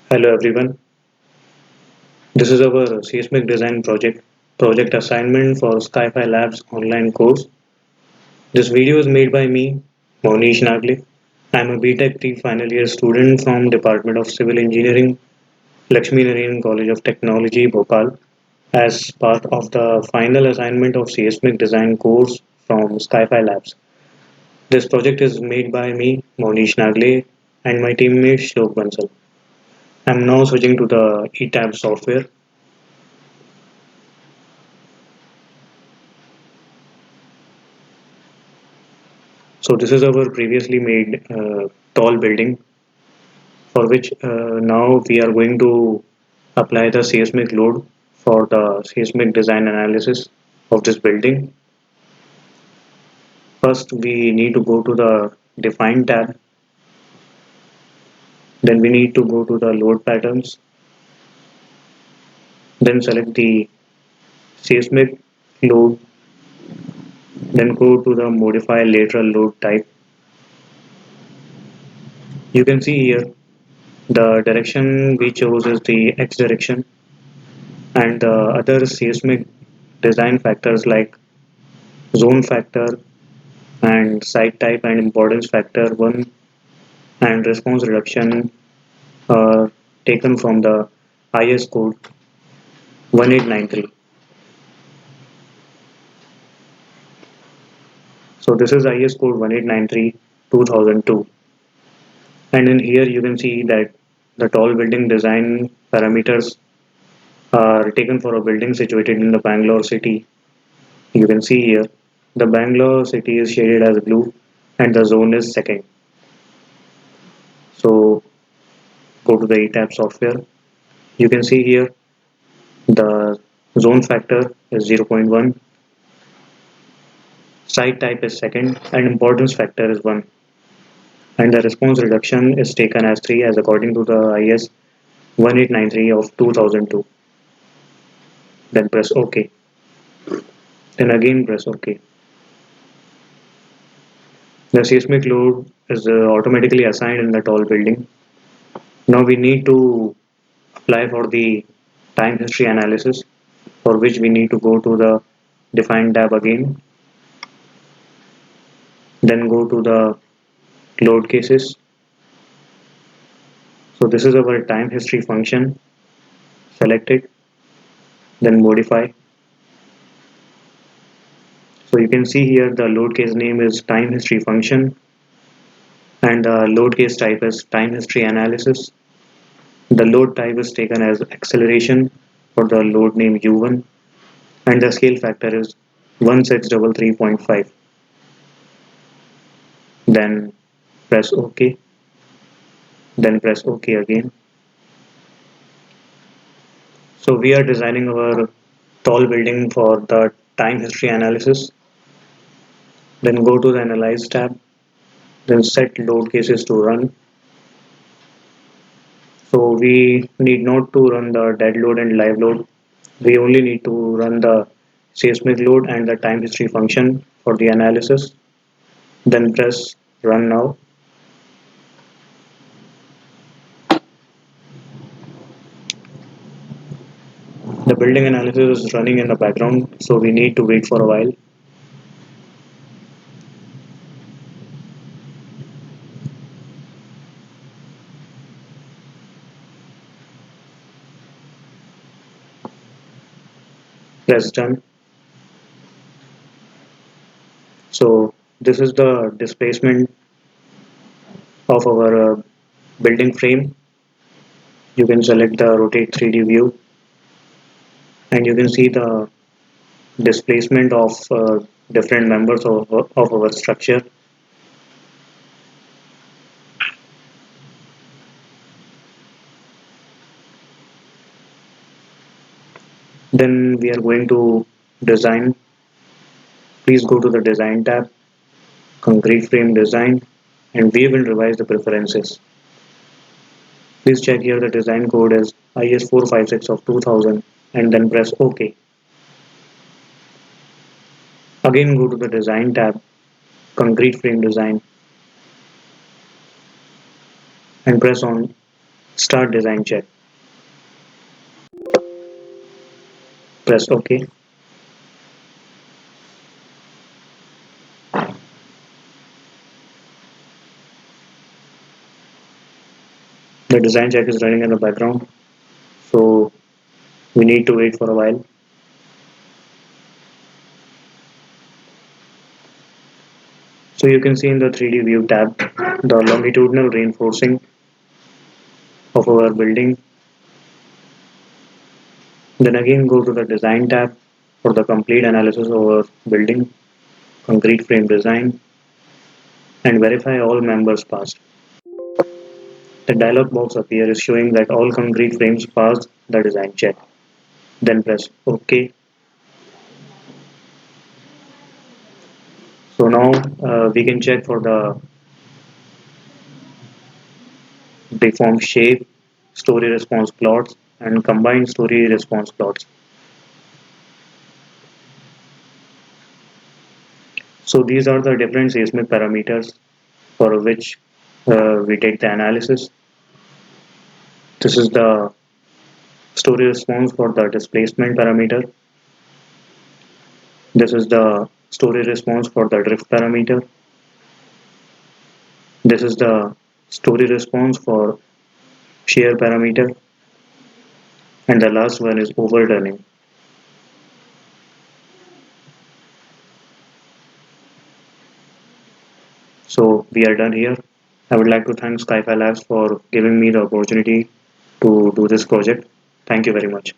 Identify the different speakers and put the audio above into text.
Speaker 1: Hello everyone. This is our Seismic Design project assignment for Sci-Fi Labs online course. This video is made by me, Monish Nagle. I'm a BTech 3 final year student from Department of Civil Engineering, Lakshmi Narayan College of Technology, Bhopal, as part of the final assignment of Seismic Design course from Sci-Fi Labs. This project is made by me, Monish Nagle, and my teammate Shlok Bansal. I'm now switching to the ETAB software. So this is our previously made tall building for which now we are going to apply the seismic load for the seismic design analysis of this building. First, we need to go to the define tab. Then we need to go to the load patterns. Then select the seismic load. Then go to the modify lateral load type. You can see here the direction we chose is the X direction, and the other seismic design factors like zone factor and site type and importance factor 1 and response reduction are taken from the IS code 1893. So this is IS code 1893 2002, and in here you can see that the tall building design parameters are taken for a building situated in the Bangalore city. You can see here the Bangalore city is shaded as blue and the zone is second. So go to the ETAP software. You can see here the zone factor is 0.1, site type is second, and importance factor is 1. And the response reduction is taken as 3 as according to the IS 1893 of 2002. Then press OK. Then again press OK. The seismic load is automatically assigned in the tall building. Now we need to apply for the time history analysis, for which we need to go to the define tab again, then go to the load cases. So this is our time history function. Select it, then modify. So you can see here the load case name is time history function and the load case type is time history analysis. The load type is taken as acceleration for the load name U1 and the scale factor is 1633.5. Then press OK, then press OK again. So we are designing our tall building for the time history analysis. Then go to the Analyze tab, then set load cases to run. So we need not to run the dead load and live load. We only need to run the seismic load and the time history function for the analysis. Then press run now. The building analysis is running in the background, so we need to wait for a while. Press done. So this is the displacement of our building frame. You can select the rotate 3D view and you can see the displacement of different members of our structure. Then we are going to design. Please go to the design tab, concrete frame design, and we will revise the preferences. Please check here the design code is IS456 of 2000 and then press OK. Again go to the design tab, concrete frame design, and press on Start design check. Press OK. The design check is running in the background, so we need to wait for a while. So you can see in the 3D view tab the longitudinal reinforcing of our building. Then again go to the design tab for the complete analysis of our building, concrete frame design, and verify all members passed. The dialog box appears showing that all concrete frames passed the design check. Then press OK. So now we can check for the deformed shape, story response plots, and combined story response plots. So these are the different seismic parameters for which we take the analysis. This is the story response for the displacement parameter. This is the story response for the drift parameter. This is the story response for shear parameter. And the last one is overturning. So we are done here. I would like to thank Skyfi Labs for giving me the opportunity to do this project. Thank you very much.